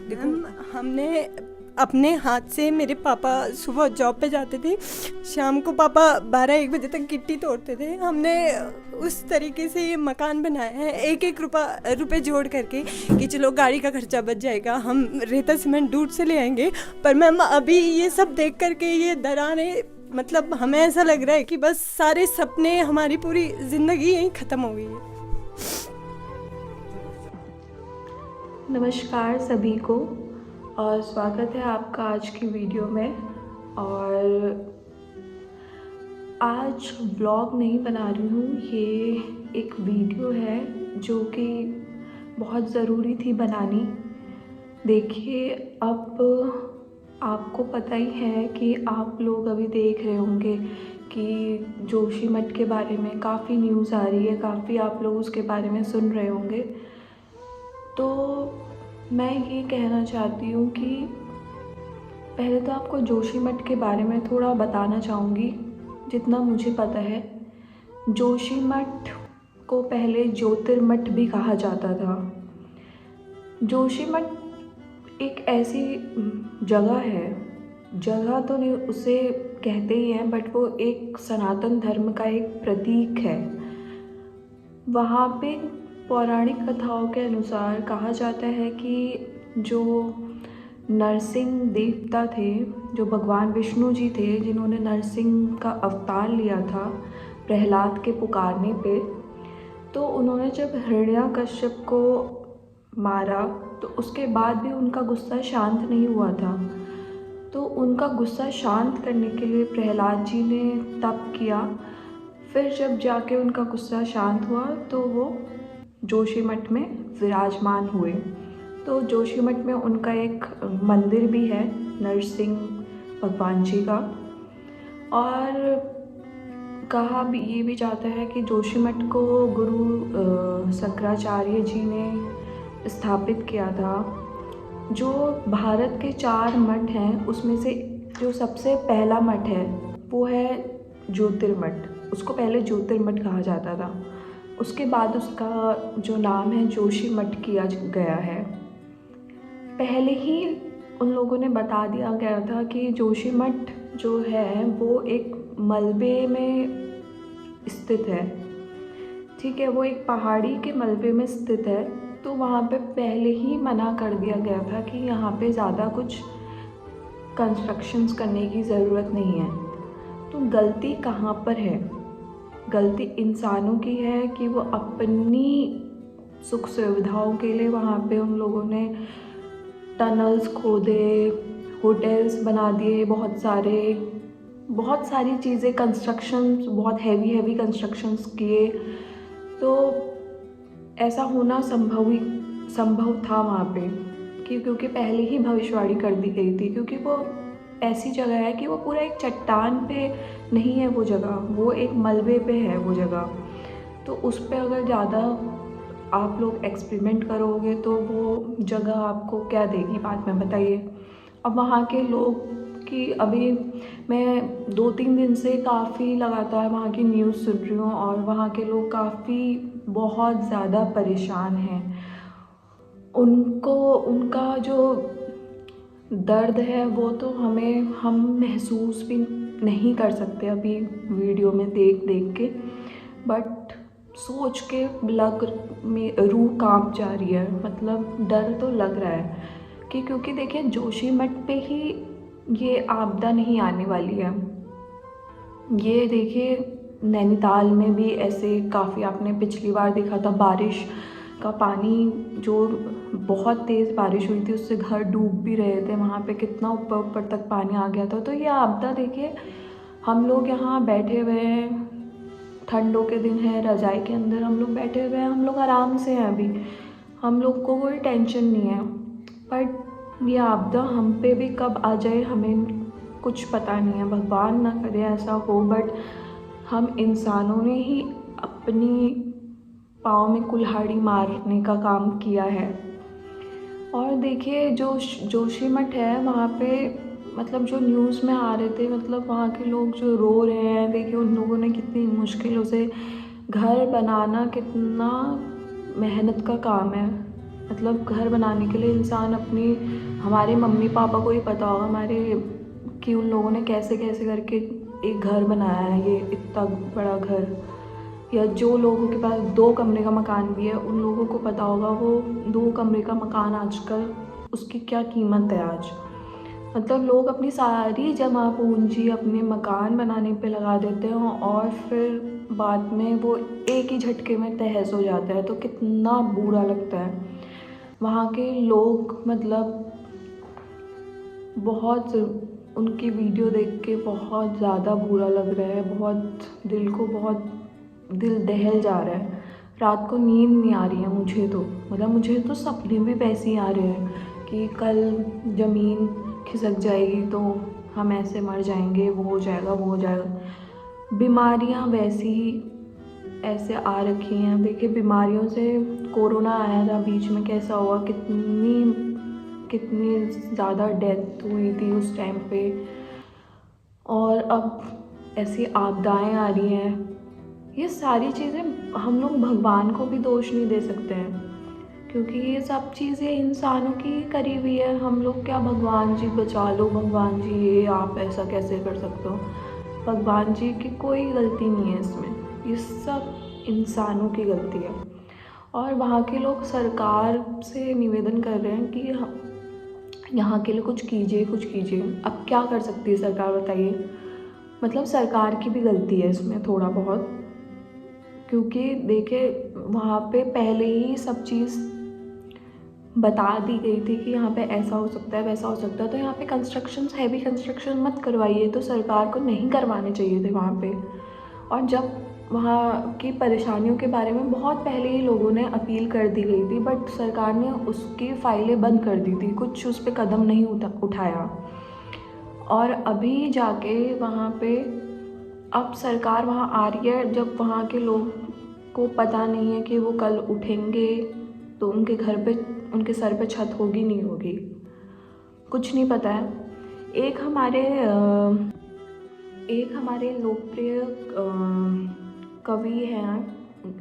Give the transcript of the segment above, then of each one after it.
देखो हमने अपने हाथ से, मेरे पापा सुबह जॉब पे जाते थे, शाम को पापा 12-1 बजे तक गिट्टी तोड़ते थे। हमने उस तरीके से ये मकान बनाया है, एक एक रुपए जोड़ करके कि चलो गाड़ी का खर्चा बच जाएगा, हम रेता सीमेंट दूर से ले आएंगे। पर मैम अभी ये सब देख करके ये दरारें, मतलब हमें ऐसा लग रहा है कि बस सारे सपने, हमारी पूरी ज़िंदगी यहीं ख़त्म हो गई है। नमस्कार सभी को और स्वागत है आपका आज की वीडियो में। और आज व्लॉग नहीं बना रही हूँ, ये एक वीडियो है जो कि बहुत ज़रूरी थी बनानी। देखिए, अब आपको पता ही है कि आप लोग अभी देख रहे होंगे कि जोशीमठ के बारे में काफ़ी न्यूज़ आ रही है, काफ़ी आप लोग उसके बारे में सुन रहे होंगे। तो मैं ये कहना चाहती हूँ कि पहले तो आपको जोशीमठ के बारे में थोड़ा बताना चाहूँगी जितना मुझे पता है। जोशीमठ को पहले ज्योतिर्मठ भी कहा जाता था। जोशीमठ एक ऐसी जगह है, जगह तो नहीं उसे कहते ही हैं, बट वो एक सनातन धर्म का एक प्रतीक है। वहाँ पे पौराणिक कथाओं के अनुसार कहा जाता है कि जो नरसिंह देवता थे, जो भगवान विष्णु जी थे, जिन्होंने नरसिंह का अवतार लिया था प्रहलाद के पुकारने पे, तो उन्होंने जब हिरण्याकश्यप को मारा तो उसके बाद भी उनका गुस्सा शांत नहीं हुआ था। तो उनका गुस्सा शांत करने के लिए प्रहलाद जी ने तप किया। फिर जब जाके उनका गुस्सा शांत हुआ तो वो जोशीमठ में विराजमान हुए। तो जोशीमठ में उनका एक मंदिर भी है नरसिंह भगवान जी का। और कहा भी ये भी जाता है कि जोशीमठ को गुरु शंकराचार्य जी ने स्थापित किया था। जो भारत के 4 मठ हैं उसमें से जो सबसे पहला मठ है वो है ज्योतिर्मठ। उसको पहले ज्योतिर्मठ कहा जाता था, उसके बाद उसका जो नाम है जोशीमठ किया गया है। पहले ही उन लोगों ने बता दिया गया था कि जोशीमठ जो है वो एक मलबे में स्थित है, ठीक है, वो एक पहाड़ी के मलबे में स्थित है। तो वहाँ पे पहले ही मना कर दिया गया था कि यहाँ पे ज़्यादा कुछ कंस्ट्रक्शंस करने की ज़रूरत नहीं है। तो गलती कहाँ पर है? गलती इंसानों की है कि वो अपनी सुख सुविधाओं के लिए वहाँ पे उन लोगों ने टनल्स खोदे, होटल्स बना दिए, बहुत सारी चीज़ें, कंस्ट्रक्शंस, बहुत हैवी कंस्ट्रक्शंस किए। तो ऐसा होना संभव था वहाँ पे क्योंकि पहले ही भविष्यवाणी कर दी गई थी। क्योंकि वो ऐसी जगह है कि वो पूरा एक चट्टान पे नहीं है वो जगह, वो एक मलबे पे है वो जगह। तो उस पे अगर ज़्यादा आप लोग एक्सपेरिमेंट करोगे तो वो जगह आपको क्या देगी, बाद में बताइए। अब वहाँ के लोग की अभी मैं 2-3 दिन से काफ़ी लगातार वहाँ की न्यूज़ सुन रही हूँ और वहाँ के लोग काफ़ी बहुत ज़्यादा परेशान हैं। उनको उनका जो दर्द है वो तो हम महसूस भी नहीं कर सकते अभी वीडियो में देख के, बट सोच के रूह कांप जा रही है। मतलब डर तो लग रहा है कि क्योंकि देखिए जोशीमठ पे ही ये आपदा नहीं आने वाली है। ये देखिए नैनीताल में भी ऐसे काफ़ी आपने पिछली बार देखा था, बारिश का पानी, जो बहुत तेज़ बारिश हुई थी उससे घर डूब भी रहे थे, वहाँ पे कितना ऊपर तक पानी आ गया था। तो ये आपदा देखिए, हम लोग यहाँ बैठे हुए हैं, ठंडों के दिन है, रज़ाई के अंदर हम लोग बैठे हुए हैं, हम लोग आराम से हैं, अभी हम लोग को कोई टेंशन नहीं है। पर ये आपदा हम पे भी कब आ जाए हमें कुछ पता नहीं है, भगवान ना करे ऐसा हो। बट हम इंसानों ने ही अपनी पाँव में कुल्हाड़ी मारने का काम किया है। और देखिए जो जोशीमठ है वहाँ पे, मतलब जो न्यूज़ में आ रहे थे, मतलब वहाँ के लोग जो रो रहे हैं, देखिए उन लोगों ने कितनी मुश्किलों से घर बनाना, कितना मेहनत का काम है। मतलब घर बनाने के लिए इंसान अपनी, हमारे मम्मी पापा को ही पता होगा हमारे कि उन लोगों ने कैसे कैसे करके एक घर बनाया है, ये इतना बड़ा घर। या जो लोगों के पास 2 कमरे का मकान भी है, उन लोगों को पता होगा वो 2 कमरे का मकान आजकल उसकी क्या कीमत है आज। मतलब लोग अपनी सारी जमा पूंजी अपने मकान बनाने पे लगा देते हैं और फिर बाद में वो एक ही झटके में तहस हो जाता है, तो कितना बुरा लगता है। वहाँ के लोग मतलब बहुत, उनकी वीडियो देख के बहुत ज़्यादा बुरा लग रहा है, बहुत दिल को बहुत दिल दहल जा रहा है। रात को नींद नहीं आ रही है मुझे तो, मतलब मुझे तो सपने भी वैसे ही आ रहे हैं कि कल ज़मीन खिसक जाएगी तो हम ऐसे मर जाएंगे, वो हो जाएगा वो हो जाएगा। बीमारियाँ वैसी ही ऐसे आ रखी हैं। देखिए बीमारियों से, कोरोना आया था बीच में, कैसा हुआ, कितनी ज़्यादा डेथ हुई थी उस टाइम पे। और अब ऐसी आपदाएं आ रही हैं। ये सारी चीज़ें हम लोग भगवान को भी दोष नहीं दे सकते हैं, क्योंकि ये सब चीज़ें इंसानों की ही करी हुई है। हम लोग क्या भगवान जी बचा लो, भगवान जी ये आप ऐसा कैसे कर सकते हो, भगवान जी की कोई गलती नहीं है इसमें, ये सब इंसानों की गलती है। और वहाँ के लोग सरकार से निवेदन कर रहे हैं कि यहाँ के लिए कुछ कीजिए कुछ कीजिए। अब क्या कर सकती है सरकार बताइए। मतलब सरकार की भी गलती है इसमें थोड़ा बहुत, क्योंकि देखिए वहाँ पे पहले ही सब चीज़ बता दी गई थी कि यहाँ पे ऐसा हो सकता है वैसा हो सकता है, तो यहाँ पे कंस्ट्रक्शंस, हैवी कंस्ट्रक्शन मत करवाइए। तो सरकार को नहीं करवाने चाहिए थे वहाँ पे। और जब वहाँ की परेशानियों के बारे में बहुत पहले ही लोगों ने अपील कर दी गई थी, बट सरकार ने उसकी फाइलें बंद कर दी थी, कुछ उस पर कदम नहीं उठाया। और अभी जाके वहाँ पे अब सरकार वहाँ आ रही है, जब वहाँ के लोग को पता नहीं है कि वो कल उठेंगे तो उनके घर पे, उनके सर पे छत होगी नहीं होगी, कुछ नहीं पता है। एक हमारे लोकप्रिय कवि हैं,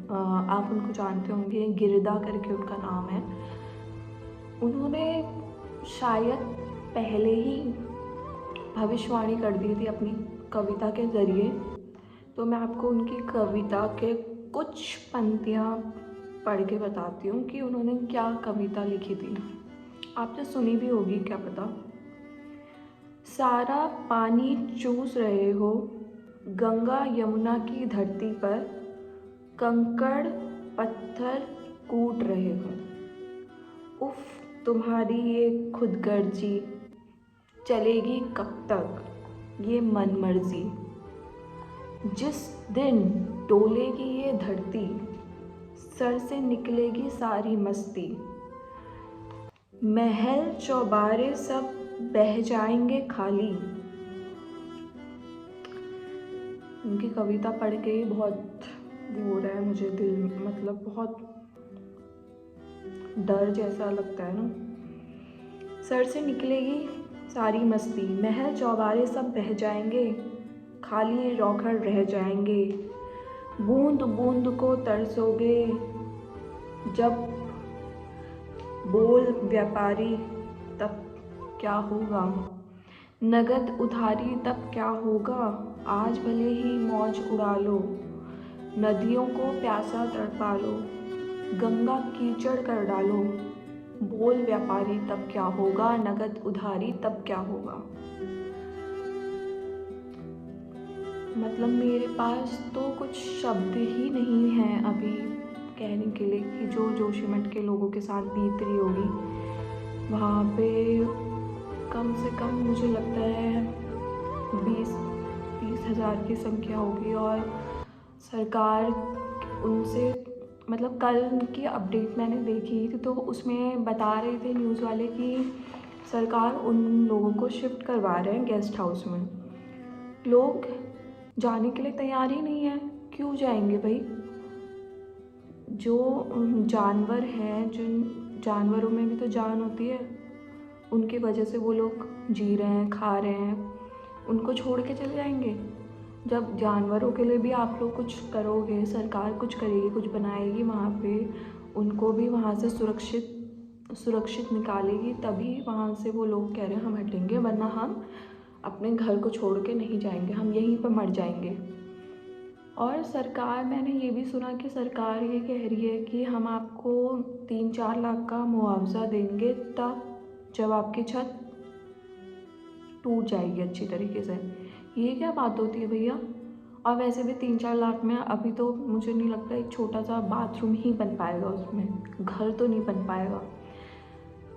आप उनको जानते होंगे, गिरदा करके उनका नाम है। उन्होंने शायद पहले ही भविष्यवाणी कर दी थी अपनी कविता के ज़रिए। तो मैं आपको उनकी कविता के कुछ पंक्तियाँ पढ़ के बताती हूँ कि उन्होंने क्या कविता लिखी थी। आपने सुनी भी होगी, क्या पता। सारा पानी चूस रहे हो गंगा यमुना की धरती पर, कंकड़ पत्थर कूट रहे हो। उफ तुम्हारी ये खुदगर्जी चलेगी कब तक, ये मनमर्जी। जिस दिन डोलेगी ये धरती, सर से निकलेगी सारी मस्ती। महल चौबारे सब बह जाएंगे खाली। उनकी कविता पढ़ के ही बहुत वो हो रहा है मुझे, दिल मतलब बहुत डर जैसा लगता है ना। सर से निकलेगी सारी मस्ती, महल चौबारे सब बह जाएंगे खाली, रौखर रह जाएंगे। बूंद बूंद को तरसोगे जब बोल व्यापारी, तब क्या होगा। नगद उधारी तब क्या होगा, आज भले ही मौज उड़ा लो। नदियों को प्यासा तड़पा लो, गंगा कीचड़ कर डालो। बोल व्यापारी तब क्या होगा, नगद उधारी तब क्या होगा। मतलब मेरे पास तो कुछ शब्द ही नहीं हैं अभी कहने के लिए कि जो जोशीमठ के लोगों के साथ बीत रही होगी वहाँ पे। कम से कम मुझे लगता है 20 हज़ार की संख्या होगी। और सरकार उनसे, मतलब कल की अपडेट मैंने देखी थी तो उसमें बता रहे थे न्यूज़ वाले कि सरकार उन लोगों को शिफ्ट करवा रहे हैं गेस्ट हाउस में। लोग जाने के लिए तैयार ही नहीं है, क्यों जाएंगे भाई। जो जानवर हैं, जिन जानवरों में भी तो जान होती है, उनकी वजह से वो लोग जी रहे हैं, खा रहे हैं, उनको छोड़ के चले जाएंगे। जब जानवरों के लिए भी आप लोग कुछ करोगे, सरकार कुछ करेगी, कुछ बनाएगी वहाँ पे, उनको भी वहाँ से सुरक्षित सुरक्षित निकालेगी तभी वहाँ से वो लोग कह रहे हैं हम हटेंगे, वरना हम अपने घर को छोड़ के नहीं जाएंगे, हम यहीं पर मर जाएंगे। और सरकार, मैंने ये भी सुना कि सरकार ये कह रही है कि हम आपको 3-4 लाख का मुआवजा देंगे तब जब आपकी छत टूट जाएगी अच्छी तरीके से। ये क्या बात होती है भैया? और वैसे भी 3-4 लाख में अभी तो मुझे नहीं लगता एक छोटा सा बाथरूम ही बन पाएगा, उसमें घर तो नहीं बन पाएगा।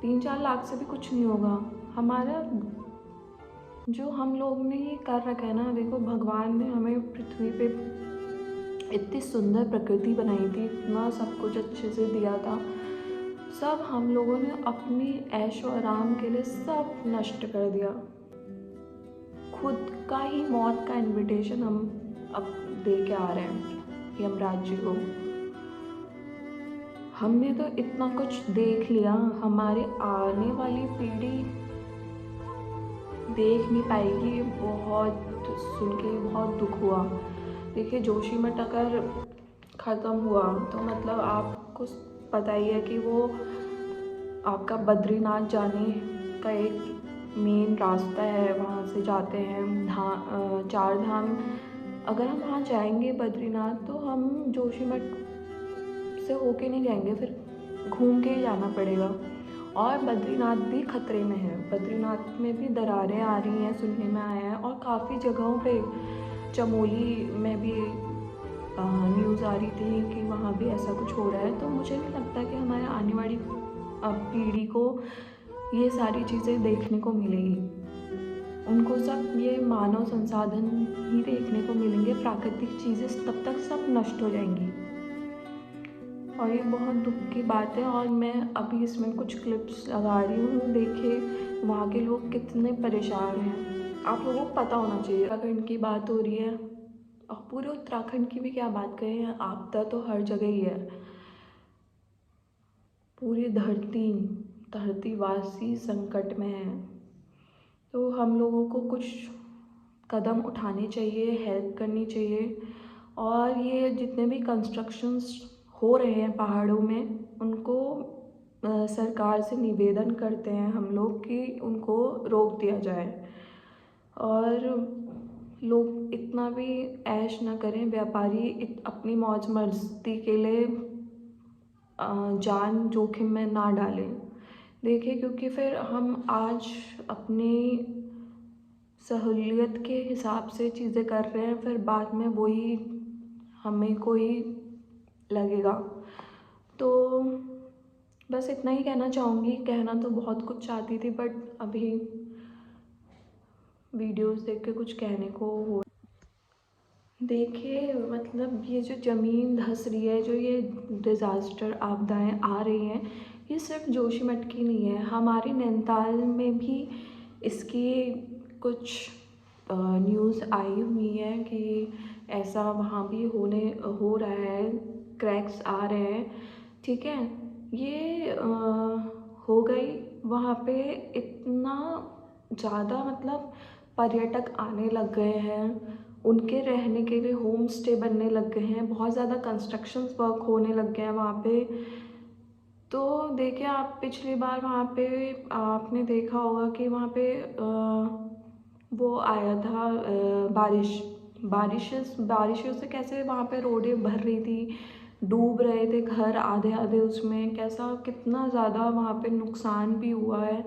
3-4 लाख से भी कुछ नहीं होगा। हमारा जो हम लोग ने ये कर रखा है ना, देखो भगवान ने हमें पृथ्वी पे इतनी सुंदर प्रकृति बनाई थी, इतना सब कुछ अच्छे से दिया था, सब हम लोगों ने अपनी ऐशो आराम के लिए सब नष्ट कर दिया। खुद का ही मौत का इनविटेशन हम अब दे के आ रहे हैं यमराज जी को। हमने तो इतना कुछ देख लिया, हमारी आने वाली पीढ़ी देख नहीं पाएगी। बहुत सुन के बहुत दुख हुआ। देखिए जोशीमठ अगर ख़त्म हुआ तो मतलब आपको पता ही है कि वो आपका बद्रीनाथ जाने का एक मेन रास्ता है, वहाँ से जाते हैं 4 धाम। अगर हम वहाँ जाएंगे बद्रीनाथ तो हम जोशीमठ से होके नहीं जाएंगे, फिर घूम के ही जाना पड़ेगा। और बद्रीनाथ भी खतरे में है, बद्रीनाथ में भी दरारें आ रही हैं सुनने में आया है, और काफ़ी जगहों पे चमोली में भी न्यूज़ आ रही थी कि वहाँ भी ऐसा कुछ हो रहा है। तो मुझे नहीं लगता कि हमारे आने वाली पीढ़ी को ये सारी चीज़ें देखने को मिलेगी। उनको सब ये मानव संसाधन ही देखने को मिलेंगे, प्राकृतिक चीज़ें तब तक सब नष्ट हो जाएंगी। और ये बहुत दुख की बात है। और मैं अभी इसमें कुछ क्लिप्स लगा रही हूँ, देखिए वहाँ के लोग कितने परेशान हैं। आप लोगों को पता होना चाहिए। उत्तराखंड की बात हो रही है, और पूरे उत्तराखंड की भी क्या बात करें, आपदा तो हर जगह ही है। पूरी धरतीवासी संकट में है। तो हम लोगों को कुछ कदम उठाने चाहिए, हेल्प करनी चाहिए। और ये जितने भी कंस्ट्रक्शंस हो रहे हैं पहाड़ों में, उनको सरकार से निवेदन करते हैं हम लोग कि उनको रोक दिया जाए। और लोग इतना भी ऐश ना करें, व्यापारी अपनी मौज मस्ती के लिए जान जोखिम में ना डालें। देखिए क्योंकि फिर हम आज अपनी सहूलियत के हिसाब से चीज़ें कर रहे हैं, फिर बाद में वही हमें को ही लगेगा। तो बस इतना ही कहना चाहूँगी। कहना तो बहुत कुछ चाहती थी, बट अभी वीडियोस देख के कुछ कहने को हो। देखिए मतलब ये जो ज़मीन धंस रही है, जो ये डिज़ास्टर आपदाएं आ रही हैं, ये सिर्फ जोशीमठ की नहीं है, हमारे नैनीताल में भी इसकी कुछ न्यूज़ आई हुई है कि ऐसा वहाँ भी हो रहा है, क्रैक्स आ रहे हैं। ठीक है, ये हो गई वहाँ पे इतना ज़्यादा, मतलब पर्यटक आने लग गए हैं, उनके रहने के लिए होम स्टे बनने लग गए हैं, बहुत ज़्यादा कंस्ट्रक्शंस वर्क होने लग गए हैं वहाँ पे। तो देखिए आप पिछली बार वहाँ पे आपने देखा होगा कि वहाँ पे वो आया था बारिशों से कैसे वहाँ पे रोडें भर रही थी, डूब रहे थे घर आधे आधे उसमें, कैसा कितना ज़्यादा वहाँ पे नुकसान भी हुआ है।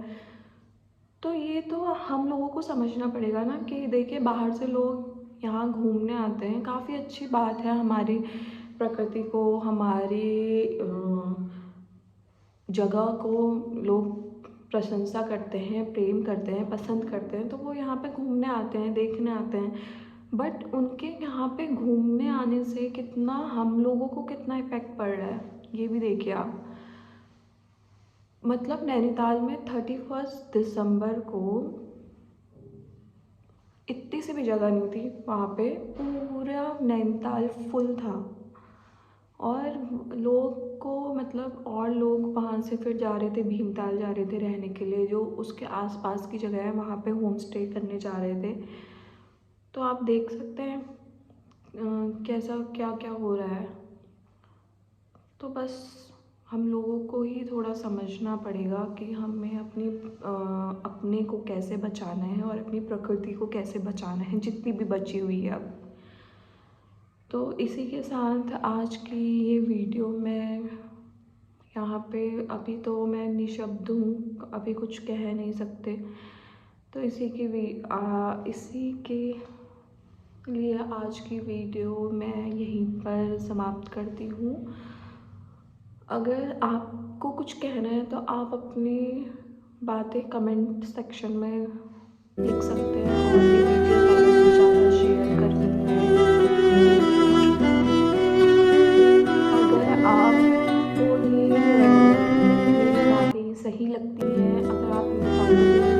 तो ये तो हम लोगों को समझना पड़ेगा ना कि देखिए बाहर से लोग यहाँ घूमने आते हैं, काफ़ी अच्छी बात है, हमारी प्रकृति को, हमारी जगह को लोग प्रशंसा करते हैं, प्रेम करते हैं, पसंद करते हैं, तो वो यहाँ पे घूमने आते हैं, देखने आते हैं। बट उनके यहाँ पे घूमने आने से कितना हम लोगों को कितना इफ़ेक्ट पड़ रहा है, ये भी देखिए आप। मतलब नैनीताल में 31 दिसंबर को इतनी सी भी जगह नहीं थी, वहाँ पे पूरा नैनीताल फुल था। और लोग को मतलब और लोग वहाँ से फिर जा रहे थे, भीमताल जा रहे थे रहने के लिए, जो उसके आसपास की जगह है वहाँ पे होम स्टे करने जा रहे थे। तो आप देख सकते हैं कैसा क्या क्या हो रहा है। तो बस हम लोगों को ही थोड़ा समझना पड़ेगा कि हमें अपने को कैसे बचाना है और अपनी प्रकृति को कैसे बचाना है, जितनी भी बची हुई है अब। तो इसी के साथ आज की ये वीडियो मैं यहाँ पे, अभी तो मैं निशब्द हूँ, अभी कुछ कह नहीं सकते, तो इसी के लिए आज की वीडियो मैं यहीं पर समाप्त करती हूँ। अगर आपको कुछ कहना है तो आप अपनी बातें कमेंट सेक्शन में लिख सकते हैं और ये वीडियो ज़्यादा से ज़्यादा शेयर कर सकते हैं। अगर आपको ये मेरी बातें सही लगती हैं, अगर आप मेरी बातों को